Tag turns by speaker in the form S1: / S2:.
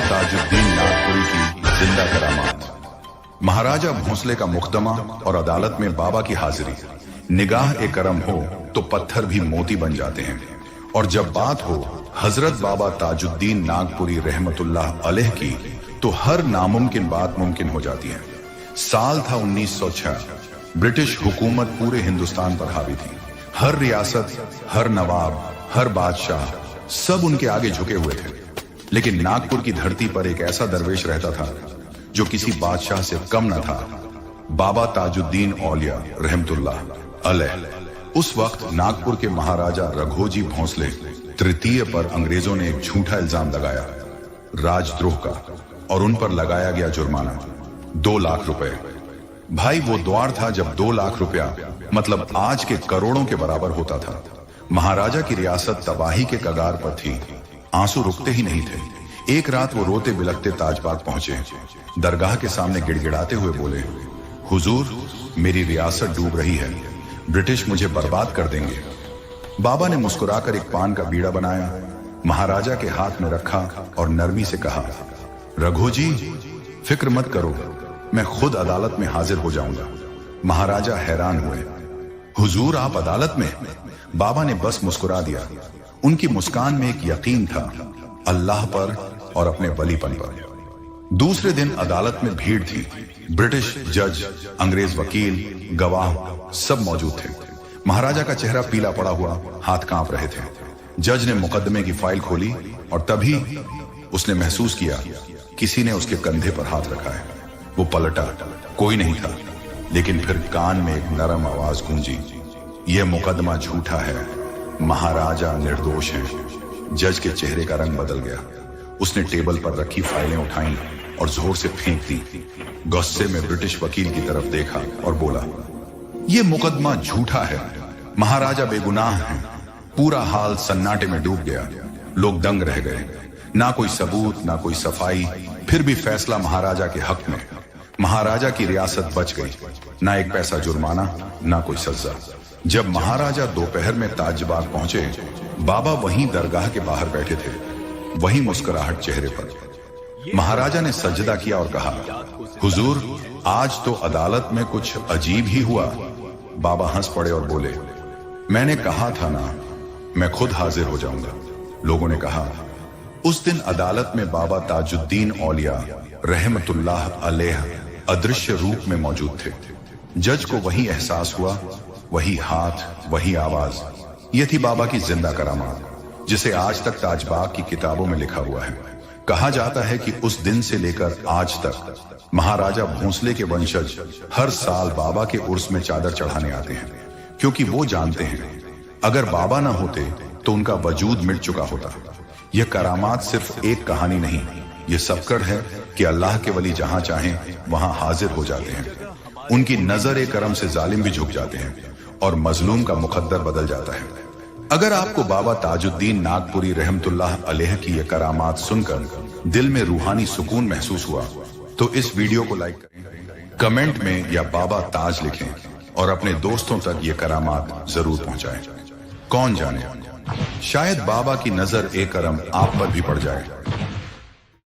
S1: ताजुद्दीन नागपुरी की जिंदा करामात। महाराजा भोंसले का मुकदमा और अदालत में बाबा की हाजिरी। निगाह ए करम हो तो पत्थर भी मोती बन जाते हैं, और जब बात हो हजरत बाबा ताजुद्दीन नागपुरी रहमतुल्लाह अलैह की तो हर नामुमकिन बात मुमकिन हो जाती है। साल था 1906। ब्रिटिश हुकूमत पूरे हिंदुस्तान पर हावी थी। हर रियासत, हर नवाब, हर बादशाह सब उनके आगे झुके हुए थे। लेकिन नागपुर की धरती पर एक ऐसा दरवेश रहता था जो किसी बादशाह से कम न था, बाबा ताजुद्दीन औलिया रहमतुल्लाह अलैह। उस वक्त नागपुर के महाराजा रघोजी भोंसले तृतीय पर अंग्रेजों ने एक झूठा इल्जाम लगाया, राजद्रोह का, और उन पर लगाया गया जुर्माना 2 लाख रुपए। भाई वो द्वार था जब 2 लाख रुपया मतलब आज के करोड़ों के बराबर होता था। महाराजा की रियासत तबाही के कगार पर थी। आंसू रुकते ही नहीं थे। एक रात वो रोते बिलखते ताजबाग पहुंचे। दरगाह के सामने गिड़गिड़ाते हुए बोले, हुजूर मेरी रियासत डूब रही है, ब्रिटिश मुझे बर्बाद कर देंगे। बाबा ने मुस्कुराकर एक पान का बीड़ा बनाया, महाराजा के हाथ में रखा और नरमी से कहा, रघोजी फिक्र मत करो, मैं खुद अदालत में हाजिर हो जाऊंगा। महाराजा हैरान हुए, हुजूर आप अदालत में? बाबा ने बस मुस्कुरा दिया। उनकी मुस्कान में एक यकीन था, अल्लाह पर और अपने वलीपन पर। दूसरे दिन अदालत में भीड़ थी। ब्रिटिश जज, अंग्रेज वकील, गवाह सब मौजूद थे। महाराजा का चेहरा पीला पड़ा हुआ, हाथ कांप रहे थे। जज ने मुकदमे की फाइल खोली और तभी उसने महसूस किया किसी ने उसके कंधे पर हाथ रखा है। वो पलटा, कोई नहीं था। लेकिन फिर कान में एक नरम आवाज गूंजी, यह मुकदमा झूठा है, महाराजा निर्दोष हैं। जज के चेहरे का रंग बदल गया। उसने टेबल पर रखी फाइलें उठाई और जोर से फेंक दी। गुस्से में ब्रिटिश वकील की तरफ देखा और बोला, यह मुकदमा झूठा है, महाराजा बेगुनाह हैं। पूरा हाल सन्नाटे में डूब गया। लोग दंग रह गए। ना कोई सबूत, ना कोई सफाई, फिर भी फैसला महाराजा के हक में। महाराजा की रियासत बच गई। ना एक पैसा जुर्माना, ना कोई सजा। जब महाराजा दोपहर में ताजबाग पहुंचे, बाबा वहीं दरगाह के बाहर बैठे थे, वहीं मुस्कुराहट चेहरे पर। महाराजा ने सजदा किया और कहा, हुजूर आज तो अदालत में कुछ अजीब ही हुआ। बाबा हंस पड़े और बोले, मैंने कहा था ना, मैं खुद हाजिर हो जाऊंगा। लोगों ने कहा, उस दिन अदालत में बाबा ताजुद्दीन औलिया रहमतुल्लाह अलैह अदृश्य रूप में मौजूद थे। जज को वही एहसास हुआ, वही हाथ, वही आवाज। यह थी बाबा की जिंदा करामात, जिसे आज तक ताजबाग की किताबों में लिखा हुआ है। कहा जाता है कि उस दिन से लेकर आज तक महाराजा भोंसले के वंशज हर साल बाबा के उर्स में चादर चढ़ाने आते हैं, क्योंकि वो जानते हैं अगर बाबा ना होते तो उनका वजूद मिट चुका होता। यह करामात सिर्फ एक कहानी नहीं, यह सबकड़ है कि अल्लाह के वली जहां चाहें वहां हाजिर हो जाते हैं। उनकी नजर ए करम से जालिम भी झुक जाते हैं और मजलूम का मुकद्दर बदल जाता है। अगर आपको बाबा ताजुद्दीन नागपुरी रहमतुल्लाह अलैह की ये करामात सुनकर दिल में रूहानी सुकून महसूस हुआ तो इस वीडियो को लाइक करें, कमेंट में या बाबा ताज लिखें और अपने दोस्तों तक ये करामात जरूर पहुंचाएं। कौन जाने, शायद बाबा की नजर ए करम आप पर भी पड़ जाए।